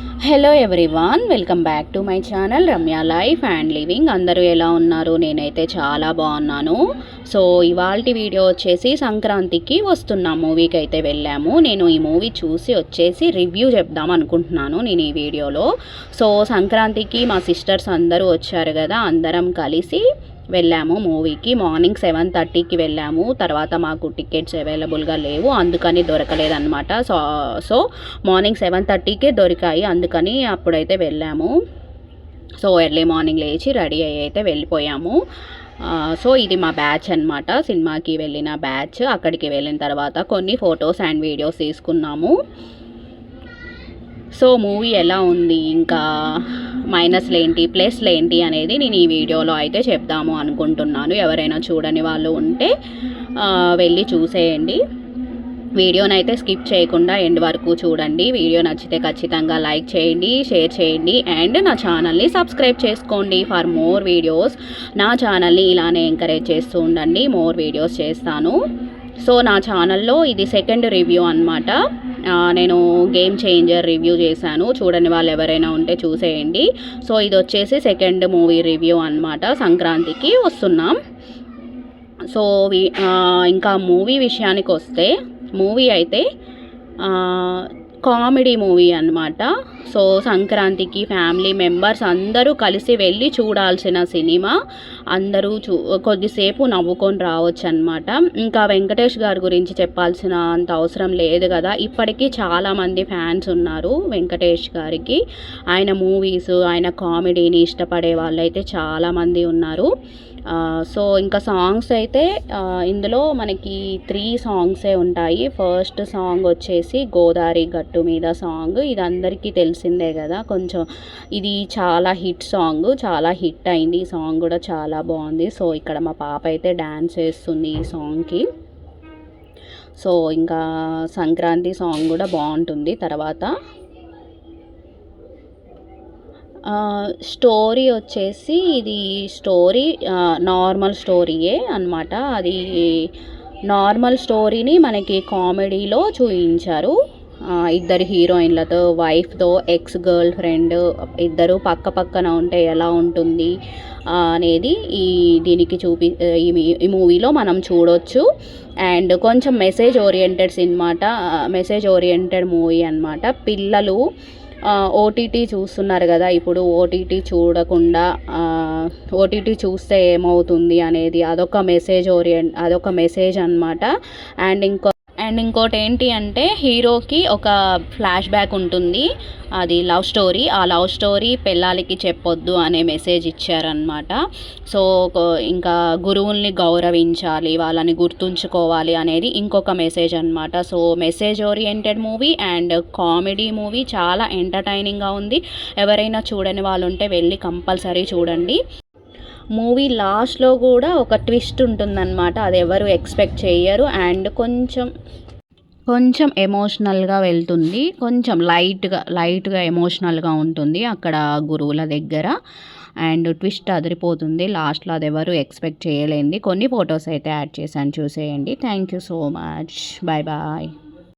Hello everyone, welcome back to my channel Ramya life and living. అందరూ ఎలా ఉన్నారు? నేనైతే చాలా బాగున్నాను. సో ఇవాల్టి వీడియో వచ్చేసి సంక్రాంతికి వస్తున్న మూవీకి అయితే వెళ్ళాము. నేను ఈ మూవీ చూసి వచ్చేసి రివ్యూ చెప్దాం అనుకుంటున్నాను నేను ఈ వీడియోలో. సో సంక్రాంతికి మా సిస్టర్స్ అందరూ వచ్చారు కదా, అందరం కలిసి వెళ్ళాము మూవీకి. మార్నింగ్ 7:30కి వెళ్ళాము. తర్వాత మాకు టికెట్స్ అవైలబుల్గా లేవు, అందుకని దొరకలేదన్నమాట. సో మార్నింగ్ 7:30కే దొరికాయి, అందుకని అప్పుడైతే వెళ్ళాము. సో ఎర్లీ మార్నింగ్ లేచి రెడీ అయ్యి అయితే వెళ్ళిపోయాము. సో ఇది మా బ్యాచ్ అనమాట, సినిమాకి వెళ్ళిన బ్యాచ్. అక్కడికి వెళ్ళిన తర్వాత కొన్ని ఫొటోస్ అండ్ వీడియోస్ తీసుకున్నాము. సో మూవీ ఎలా ఉంది, ఇంకా మైనస్లు ఏంటి ప్లస్లు ఏంటి అనేది నేను ఈ వీడియోలో అయితే చెప్దాము అనుకుంటున్నాను. ఎవరైనా చూడని వాళ్ళు ఉంటే వెళ్ళి చూసేయండి. వీడియోని అయితే స్కిప్ చేయకుండా ఎండ్ వరకు చూడండి. వీడియో నచ్చితే ఖచ్చితంగా లైక్ చేయండి, షేర్ చేయండి అండ్ నా ఛానల్ని సబ్స్క్రైబ్ చేసుకోండి ఫర్ మోర్ వీడియోస్. నా ఛానల్ని ఇలానే ఎంకరేజ్ చేస్తూ ఉండండి, మోర్ వీడియోస్ చేస్తాను. సో నా ఛానల్లో ఇది సెకండ్ రివ్యూ అనమాట. నేను గేమ్ చేంజర్ రివ్యూ చేశాను, చూడని వాళ్ళు ఎవరైనా ఉంటే చూసేయండి. సో ఇది వచ్చేసి సెకండ్ మూవీ రివ్యూ అనమాట. సంక్రాంతికి వస్తున్నాం. సో ఇంకా మూవీ విషయానికి వస్తే, మూవీ అయితే కామెడీ మూవీ అనమాట. సో సంక్రాంతికి ఫ్యామిలీ మెంబర్స్ అందరూ కలిసి వెళ్ళి చూడాల్సిన సినిమా. అందరూ కొద్దిసేపు నవ్వుకొని రావచ్చు అనమాట. ఇంకా వెంకటేష్ గారి గురించి చెప్పాల్సిన అంత అవసరం లేదు కదా, ఇప్పటికీ చాలామంది ఫ్యాన్స్ ఉన్నారు వెంకటేష్ గారికి. ఆయన మూవీస్, ఆయన కామెడీని ఇష్టపడే వాళ్ళైతే చాలామంది ఉన్నారు. సో ఇంకా సాంగ్స్ అయితే ఇందులో మనకి 3 సాంగ్సే ఉంటాయి. ఫస్ట్ సాంగ్ వచ్చేసి గోదావరి గట్టు మీద సాంగ్. ఇది అందరికీ తెలిసిందే కదా, కొంచెం ఇది చాలా హిట్ సాంగ్, చాలా హిట్ అయింది. ఈ సాంగ్ కూడా చాలా బాగుంది. సో ఇక్కడ మా పాప అయితే డ్యాన్స్ చేస్తుంది ఈ సాంగ్కి. సో ఇంకా సంక్రాంతి సాంగ్ కూడా బాగుంటుంది. తర్వాత స్టోరీ వచ్చేసి, ఇది స్టోరీ నార్మల్ స్టోరీయే అనమాట. అది నార్మల్ స్టోరీని మనకి కామెడీలో చూపించారు. ఇద్దరు హీరోయిన్లతో, వైఫ్తో, ఎక్స్ గర్ల్ ఫ్రెండ్ ఇద్దరు పక్క పక్కన ఉంటే ఎలా ఉంటుంది అనేది దీనికి ఈ మూవీలో మనం చూడొచ్చు. అండ్ కొంచెం message oriented message oriented movie అనమాట. పిల్లలు ఓటీటీ చూస్తున్నారు కదా, ఇప్పుడు ఓటీటీ చూడకుండా ఓటీటీ చూస్తే ఏమవుతుంది అనేది అదొక మెసేజ్ అనమాట. అండ్ ఇంకోటి ఏంటి అంటే, హీరోకి ఒక ఫ్లాష్ బ్యాక్ ఉంటుంది, అది లవ్ స్టోరీ. ఆ లవ్ స్టోరీ పెళ్ళాలికి చెప్పొద్దు అనే మెసేజ్ ఇచ్చారనమాట. సో ఇంకా గురువుల్ని గౌరవించాలి, వాళ్ళని గుర్తుంచుకోవాలి అనేది ఇంకొక మెసేజ్ అనమాట. So message oriented movie and comedy movie, చాలా ఎంటర్టైనింగ్గా ఉంది. ఎవరైనా చూడని వాళ్ళు ఉంటే వెళ్ళి కంపల్సరీ చూడండి. మూవీ లాస్ట్లో కూడా ఒక ట్విస్ట్ ఉంటుందన్నమాట, అది ఎవరు ఎక్స్పెక్ట్ చేయరు. అండ్ కొంచెం ఎమోషనల్గా వెళ్తుంది, కొంచెం లైట్గా ఎమోషనల్గా ఉంటుంది అక్కడ గురువుల దగ్గర. అండ్ ట్విస్ట్ అదిరిపోతుంది లాస్ట్లో, అది ఎవరు ఎక్స్పెక్ట్ చేయలేంది. కొన్ని ఫొటోస్ అయితే యాడ్ చేశాను, చూసేయండి. Thank you so much. Bye bye.